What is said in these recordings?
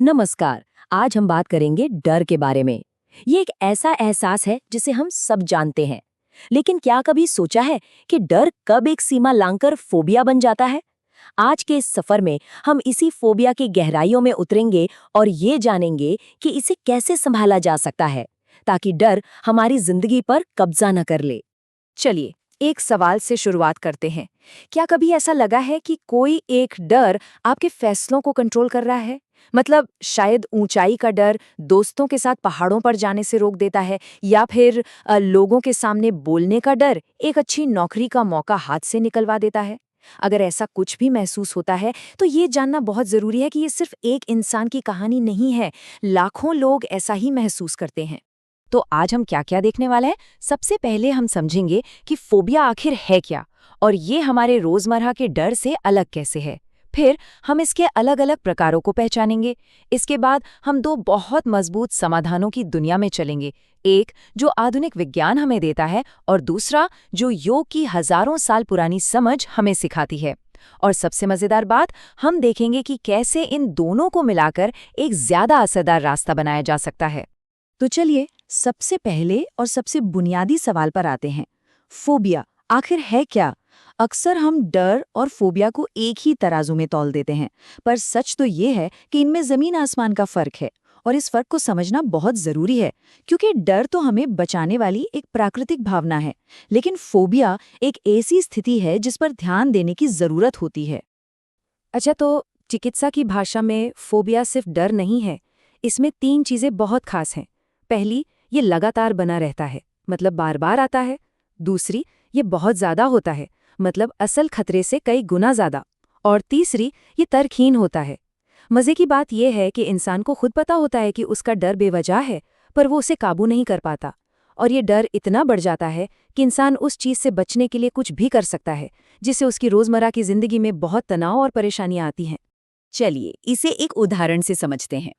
नमस्कार। आज हम बात करेंगे डर के बारे में। ये एक ऐसा एहसास है जिसे हम सब जानते हैं, लेकिन क्या कभी सोचा है कि डर कब एक सीमा लांघकर फोबिया बन जाता है? आज के इस सफर में हम इसी फोबिया की गहराइयों में उतरेंगे और ये जानेंगे कि इसे कैसे संभाला जा सकता है, ताकि डर हमारी जिंदगी पर कब्जा न कर ले। चलिए, एक सवाल से शुरुआत करते हैं। क्या कभी ऐसा लगा है कि कोई एक डर आपके फैसलों को कंट्रोल कर रहा है? मतलब शायद ऊंचाई का डर दोस्तों के साथ पहाड़ों पर जाने से रोक देता है, या फिर लोगों के सामने बोलने का डर एक अच्छी नौकरी का मौका हाथ से निकलवा देता है। अगर ऐसा कुछ भी महसूस होता है, तो ये जानना बहुत ज़रूरी है कि ये सिर्फ एक इंसान की कहानी नहीं है। लाखों लोग ऐसा ही महसूस करते हैं। तो आज हम क्या क्या देखने वाले हैं? सबसे पहले हम समझेंगे कि फोबिया आखिर है क्या, और ये हमारे रोजमर्रा के डर से अलग कैसे है। फिर हम इसके अलग अलग प्रकारों को पहचानेंगे। इसके बाद हम दो बहुत मजबूत समाधानों की दुनिया में चलेंगे, एक जो आधुनिक विज्ञान हमें देता है और दूसरा जो योग की हजारों साल पुरानी समझ हमें सिखाती है। और सबसे मजेदार बात, हम देखेंगे कि कैसे इन दोनों को मिलाकर एक ज्यादा असरदार रास्ता बनाया जा सकता है। तो चलिए, सबसे पहले और सबसे बुनियादी सवाल पर आते हैं। फोबिया आखिर है क्या? अक्सर हम डर और फोबिया को एक ही तराजू में तौल देते हैं, पर सच तो ये है कि इनमें जमीन आसमान का फर्क है। और इस फर्क को समझना बहुत जरूरी है, क्योंकि डर तो हमें बचाने वाली एक प्राकृतिक भावना है, लेकिन फोबिया एक ऐसी स्थिति है जिस पर ध्यान देने की जरूरत होती है। अच्छा, तो चिकित्सा की भाषा में फोबिया सिर्फ डर नहीं है। इसमें तीन चीजें बहुत खास हैं। पहली, ये लगातार बना रहता है, मतलब बार बार आता है। दूसरी, ये बहुत ज्यादा होता है, मतलब असल खतरे से कई गुना ज्यादा। और तीसरी, ये तर्कहीन होता है। मजे की बात यह है कि इंसान को खुद पता होता है कि उसका डर बेवजह है, पर वो उसे काबू नहीं कर पाता। और ये डर इतना बढ़ जाता है कि इंसान उस चीज से बचने के लिए कुछ भी कर सकता है, जिससे उसकी रोजमर्रा की जिंदगी में बहुत तनाव और परेशानियां आती हैं। चलिए, इसे एक उदाहरण से समझते हैं।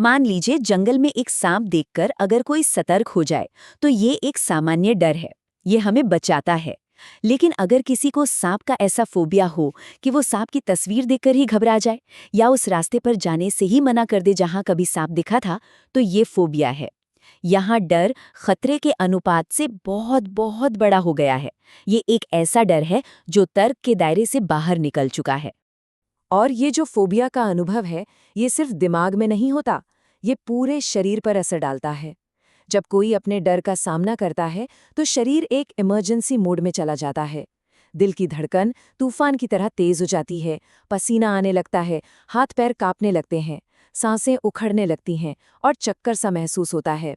मान लीजिए जंगल में एक सांप देखकर अगर कोई सतर्क हो जाए तो ये एक सामान्य डर है, ये हमें बचाता है। लेकिन अगर किसी को सांप का ऐसा फोबिया हो कि वो सांप की तस्वीर देखकर ही घबरा जाए या उस रास्ते पर जाने से ही मना कर दे जहां कभी सांप दिखा था, तो ये फोबिया है। यहाँ डर खतरे के अनुपात से बहुत बहुत बड़ा हो गया है। ये एक ऐसा डर है जो तर्क के दायरे से बाहर निकल चुका है। और ये जो फोबिया का अनुभव है, ये सिर्फ दिमाग में नहीं होता, ये पूरे शरीर पर असर डालता है। जब कोई अपने डर का सामना करता है, तो शरीर एक इमरजेंसी मोड में चला जाता है। दिल की धड़कन तूफान की तरह तेज हो जाती है, पसीना आने लगता है, हाथ पैर कांपने लगते हैं, सांसें उखड़ने लगती हैं और चक्कर सा महसूस होता है।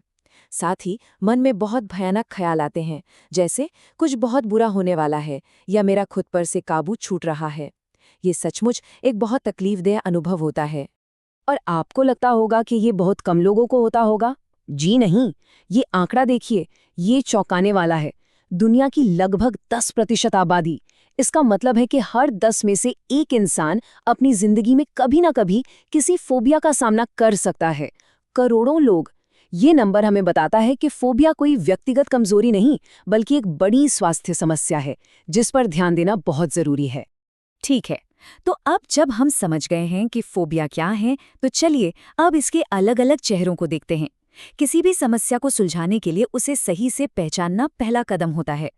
साथ ही मन में बहुत भयानक ख्याल आते हैं, जैसे कुछ बहुत बुरा होने वाला है या मेरा खुद पर से काबू छूट रहा है। ये सचमुच एक बहुत तकलीफदेह अनुभव होता है। और आपको लगता होगा कि ये बहुत कम लोगों को होता होगा। जी नहीं, ये आंकड़ा देखिए, ये चौंकाने वाला है। दुनिया की लगभग 10% आबादी, इसका मतलब है कि हर 10 में से एक इंसान अपनी जिंदगी में कभी ना कभी किसी फोबिया का सामना कर सकता है। करोड़ों लोग। ये नंबर हमें बताता है कि फोबिया कोई व्यक्तिगत कमजोरी नहीं, बल्कि एक बड़ी स्वास्थ्य समस्या है, जिस पर ध्यान देना बहुत जरूरी है। ठीक है, तो अब जब हम समझ गए हैं कि फोबिया क्या है, तो चलिए अब इसके अलग अलग चेहरों को देखते हैं। किसी भी समस्या को सुलझाने के लिए उसे सही से पहचानना पहला कदम होता है।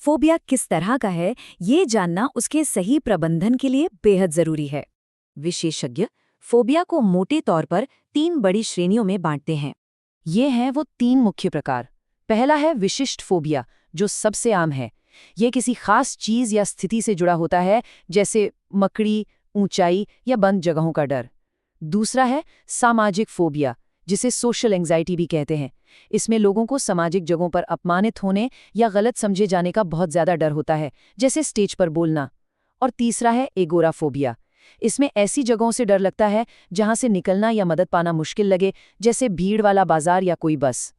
फोबिया किस तरह का है, ये जानना उसके सही प्रबंधन के लिए बेहद जरूरी है। विशेषज्ञ फोबिया को मोटे तौर पर 3 बड़ी श्रेणियों में बांटते हैं। ये हैं वो 3 मुख्य प्रकार। पहला है विशिष्ट फोबिया, जो सबसे आम है। ये किसी खास चीज या स्थिति से जुड़ा होता है, जैसे मकड़ी, ऊंचाई या बंद जगहों का डर। दूसरा है सामाजिक फोबिया, जिसे सोशल एंजाइटी भी कहते हैं। इसमें लोगों को सामाजिक जगहों पर अपमानित होने या गलत समझे जाने का बहुत ज्यादा डर होता है, जैसे स्टेज पर बोलना। और तीसरा है एगोराफोबिया। इसमें ऐसी जगहों से डर लगता है जहां से निकलना या मदद पाना मुश्किल लगे, जैसे भीड़ वाला बाजार या कोई बस।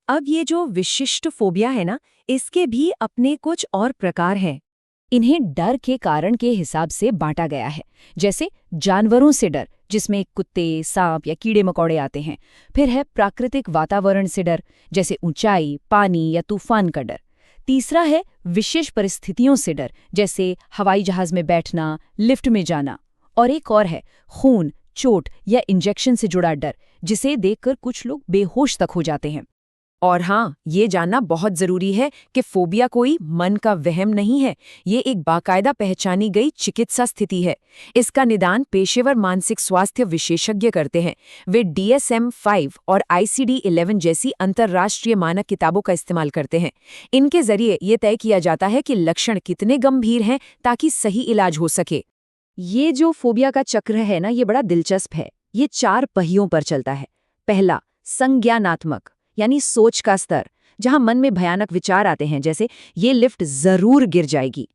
अब ये जो विशिष्ट फोबिया है ना, इसके भी अपने कुछ और प्रकार हैं। इन्हें डर के कारण के हिसाब से बांटा गया है, जैसे जानवरों से डर, जिसमें कुत्ते, सांप या कीड़े मकोड़े आते हैं। फिर है प्राकृतिक वातावरण से डर, जैसे ऊंचाई, पानी या तूफान का डर। तीसरा है विशेष परिस्थितियों से डर, जैसे हवाई जहाज में बैठना, लिफ्ट में जाना। और एक और है खून, चोट या इंजेक्शन से जुड़ा डर, जिसे देखकर कुछ लोग बेहोश तक हो जाते हैं। और हाँ, ये जानना बहुत जरूरी है कि फोबिया कोई मन का वहम नहीं है, ये एक बाकायदा पहचानी गई चिकित्सा स्थिति है। इसका निदान पेशेवर मानसिक स्वास्थ्य विशेषज्ञ करते हैं। वे DSM-5 और ICD-11 जैसी अंतर्राष्ट्रीय मानक किताबों का इस्तेमाल करते हैं। इनके जरिए ये तय किया जाता है कि लक्षण कितने गंभीर हैं ताकि सही इलाज हो सके। ये जो फोबिया का चक्र है ना, ये बड़ा दिलचस्प है। ये 4 पहियों पर चलता है। पहला, संज्ञानात्मक, यानी सोच का स्तर, जहां मन में भयानक विचार आते हैं, जैसे ये लिफ्ट जरूर गिर जाएगी।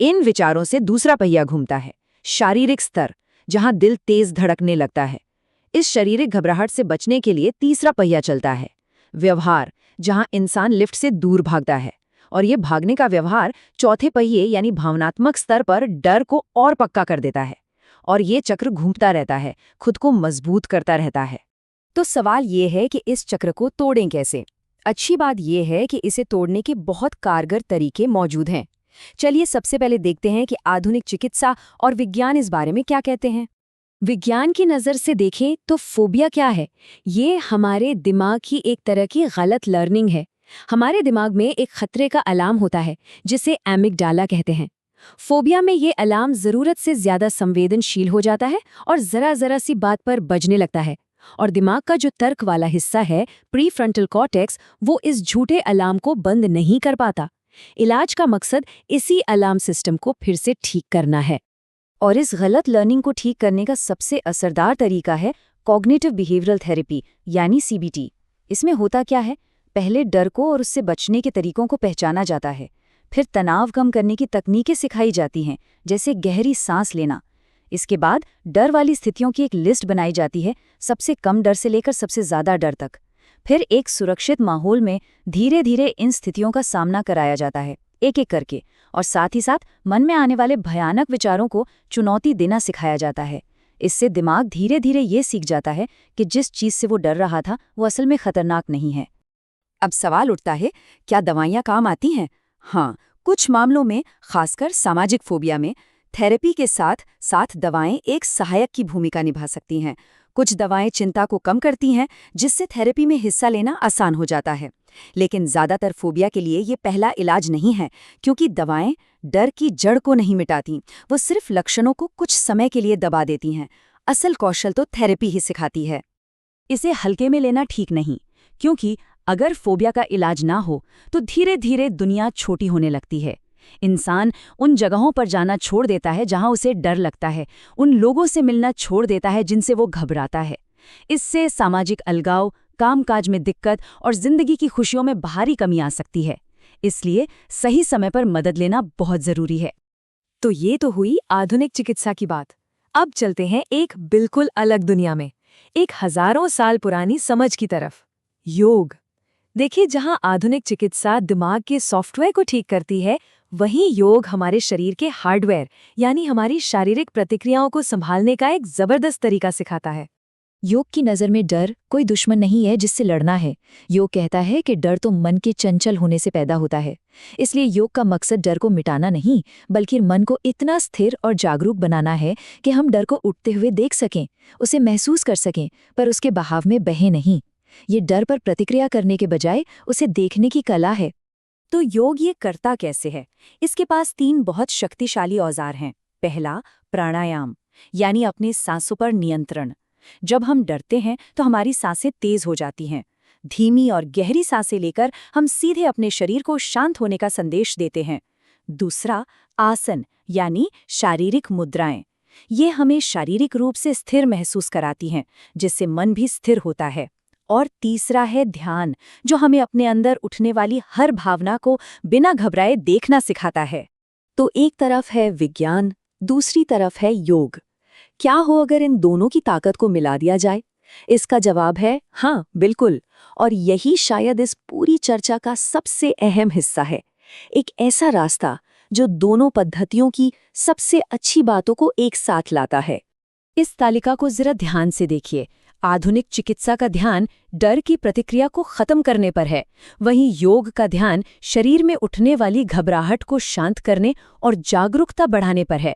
इन विचारों से दूसरा पहिया घूमता है। शारीरिक स्तर, जहां दिल तेज धड़कने लगता है। इस शारीरिक घबराहट से बचने के लिए तीसरा पहिया चलता है। व्यवहार, जहां इंसान लिफ्ट से दूर भागता है। और ये भागने का व्यवहार चौथे पहिए यानी भावनात्मक स्तर पर डर को और पक्का कर देता है। और ये चक्र घूमता रहता है, खुद को मजबूत करता रहता है। तो सवाल ये है कि इस चक्र को तोड़ें कैसे? अच्छी बात ये है कि इसे तोड़ने के बहुत कारगर तरीके मौजूद हैं। चलिए सबसे पहले देखते हैं कि आधुनिक चिकित्सा और विज्ञान इस बारे में क्या कहते हैं। विज्ञान की नज़र से देखें तो फोबिया क्या है? ये हमारे दिमाग की एक तरह की गलत लर्निंग है। हमारे दिमाग में एक खतरे का अलार्म होता है, जिसे एमिगडाला कहते हैं। फोबिया में ये अलार्म ज़रूरत से ज़्यादा संवेदनशील हो जाता है और ज़रा सी बात पर बजने लगता है। और दिमाग का जो तर्क वाला हिस्सा है, प्रीफ्रंटल कॉर्टेक्स, वो इस झूठे अलार्म को बंद नहीं कर पाता। इलाज का मकसद इसी अलार्म सिस्टम को फिर से ठीक करना है। और इस गलत लर्निंग को ठीक करने का सबसे असरदार तरीका है कॉग्निटिव बिहेवियरल थेरेपी, यानी CBT। इसमें होता क्या है? पहले डर को और उससे बचने के तरीकों को पहचाना जाता है। फिर तनाव कम करने की तकनीकें सिखाई जाती हैं, जैसे गहरी सांस लेना। इसके बाद डर वाली स्थितियों की एक लिस्ट बनाई जाती है, सबसे कम डर से लेकर सबसे ज़्यादा डर तक। फिर एक सुरक्षित माहौल में धीरे धीरे इन स्थितियों का सामना कराया जाता है, एक एक करके। और साथ ही साथ मन में आने वाले भयानक विचारों को चुनौती देना सिखाया जाता है। इससे दिमाग धीरे धीरे ये सीख जाता है कि जिस चीज़ से वो डर रहा था वो असल में खतरनाक नहीं है। अब सवाल उठता है, क्या दवाइयाँ काम आती हैं? हाँ, कुछ मामलों में, खासकर सामाजिक फोबिया में, थेरेपी के साथ साथ दवाएं एक सहायक की भूमिका निभा सकती हैं। कुछ दवाएं चिंता को कम करती हैं, जिससे थेरेपी में हिस्सा लेना आसान हो जाता है। लेकिन ज़्यादातर फोबिया के लिए ये पहला इलाज नहीं है, क्योंकि दवाएं डर की जड़ को नहीं मिटाती, वो सिर्फ लक्षणों को कुछ समय के लिए दबा देती हैं। असल कौशल तो थेरेपी ही सिखाती है। इसे हल्के में लेना ठीक नहीं, क्योंकि अगर फोबिया का इलाज ना हो तो धीरे धीरे दुनिया छोटी होने लगती है। इंसान उन जगहों पर जाना छोड़ देता है जहां उसे डर लगता है, उन लोगों से मिलना छोड़ देता है जिनसे वो घबराता है। इससे सामाजिक अलगाव, कामकाज में दिक्कत और जिंदगी की खुशियों में भारी कमी आ सकती है। इसलिए सही समय पर मदद लेना बहुत जरूरी है। तो ये तो हुई आधुनिक चिकित्सा की बात। अब चलते हैं एक बिल्कुल अलग दुनिया में, एक हजारों साल पुरानी समझ की तरफ, योग। देखिए, जहां आधुनिक चिकित्सा दिमाग के सॉफ्टवेयर को ठीक करती है, वहीं योग हमारे शरीर के हार्डवेयर यानी हमारी शारीरिक प्रतिक्रियाओं को संभालने का एक जबरदस्त तरीका सिखाता है। योग की नज़र में डर कोई दुश्मन नहीं है जिससे लड़ना है। योग कहता है कि डर तो मन के चंचल होने से पैदा होता है। इसलिए योग का मकसद डर को मिटाना नहीं, बल्कि मन को इतना स्थिर और जागरूक बनाना है कि हम डर को उठते हुए देख सकें, उसे महसूस कर सकें, पर उसके बहाव में बहे नहीं। ये डर पर प्रतिक्रिया करने के बजाय उसे देखने की कला है। तो योग ये करता कैसे है? इसके पास 3 बहुत शक्तिशाली औजार हैं। पहला, प्राणायाम, यानी अपने सांसों पर नियंत्रण। जब हम डरते हैं तो हमारी सांसें तेज हो जाती हैं। धीमी और गहरी सांसें लेकर हम सीधे अपने शरीर को शांत होने का संदेश देते हैं। दूसरा, आसन, यानी शारीरिक मुद्राएं। ये हमें शारीरिक रूप से स्थिर महसूस कराती हैं, जिससे मन भी स्थिर होता है। और तीसरा है ध्यान, जो हमें अपने अंदर उठने वाली हर भावना को बिना घबराए देखना सिखाता है। तो एक तरफ है विज्ञान, दूसरी तरफ है योग। क्या हो अगर इन दोनों की ताकत को मिला दिया जाए? इसका जवाब है हाँ, बिल्कुल। और यही शायद इस पूरी चर्चा का सबसे अहम हिस्सा है। एक ऐसा रास्ता जो दोनों पद्धतियों की सबसे अच्छी बातों को एक साथ लाता है। इस तालिका को जरा ध्यान से देखिए। आधुनिक चिकित्सा का ध्यान डर की प्रतिक्रिया को खत्म करने पर है, वहीं योग का ध्यान शरीर में उठने वाली घबराहट को शांत करने और जागरूकता बढ़ाने पर है।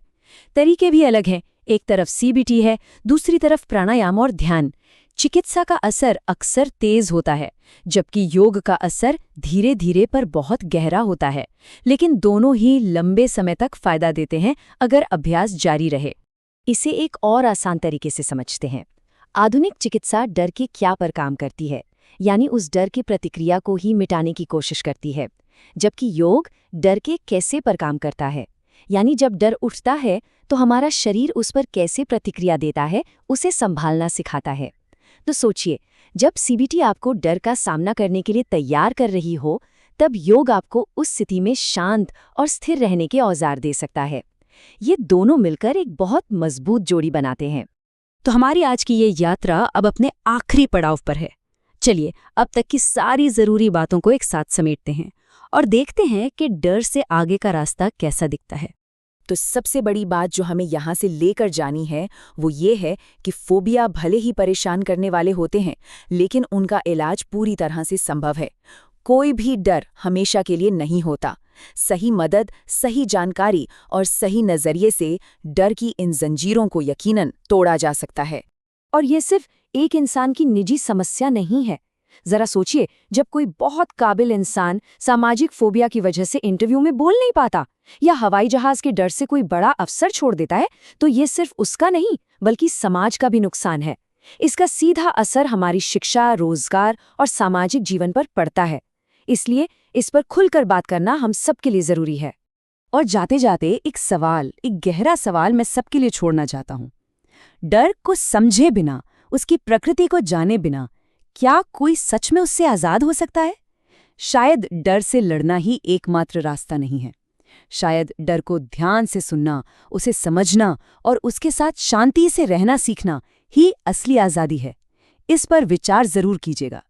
तरीके भी अलग हैं, एक तरफ सीबीटी है, दूसरी तरफ प्राणायाम और ध्यान। चिकित्सा का असर अक्सर तेज होता है, जबकि योग का असर धीरे धीरे पर बहुत गहरा होता है, लेकिन दोनों ही लंबे समय तक फायदा देते हैं अगर अभ्यास जारी रहे। इसे एक और आसान तरीके से समझते हैं। आधुनिक चिकित्सा डर के क्या पर काम करती है, यानी उस डर की प्रतिक्रिया को ही मिटाने की कोशिश करती है, जबकि योग डर के कैसे पर काम करता है, यानी जब डर उठता है तो हमारा शरीर उस पर कैसे प्रतिक्रिया देता है, उसे संभालना सिखाता है। तो सोचिए, जब सीबीटी आपको डर का सामना करने के लिए तैयार कर रही हो, तब योग आपको उस स्थिति में शांत और स्थिर रहने के औजार दे सकता है। ये दोनों मिलकर एक बहुत मजबूत जोड़ी बनाते हैं। तो हमारी आज की ये यात्रा अब अपने आखिरी पड़ाव पर है। चलिए अब तक की सारी जरूरी बातों को एक साथ समेटते हैं और देखते हैं कि डर से आगे का रास्ता कैसा दिखता है। तो सबसे बड़ी बात जो हमें यहाँ से लेकर जानी है वो ये है कि फोबिया भले ही परेशान करने वाले होते हैं, लेकिन उनका इलाज पूरी तरह से संभव है। कोई भी डर हमेशा के लिए नहीं होता। सही मदद, सही जानकारी और सही नजरिए से डर की इन जंजीरों को यकीनन तोड़ा जा सकता है। और ये सिर्फ एक इंसान की निजी समस्या नहीं है। जरा सोचिए, जब कोई बहुत काबिल इंसान सामाजिक फोबिया की वजह से इंटरव्यू में बोल नहीं पाता या हवाई जहाज के डर से कोई बड़ा अफसर छोड़ देता है, तो ये सिर्फ उसका नहीं बल्कि समाज का भी नुकसान है। इसका सीधा असर हमारी शिक्षा, रोजगार और सामाजिक जीवन पर पड़ता है। इसलिए इस पर खुलकर बात करना हम सबके लिए जरूरी है। और जाते जाते एक गहरा सवाल मैं सबके लिए छोड़ना चाहता हूँ। डर को समझे बिना, उसकी प्रकृति को जाने बिना, क्या कोई सच में उससे आजाद हो सकता है? शायद डर से लड़ना ही एकमात्र रास्ता नहीं है। शायद डर को ध्यान से सुनना, उसे समझना और उसके साथ शांति से रहना सीखना ही असली आजादी है। इस पर विचार जरूर कीजिएगा।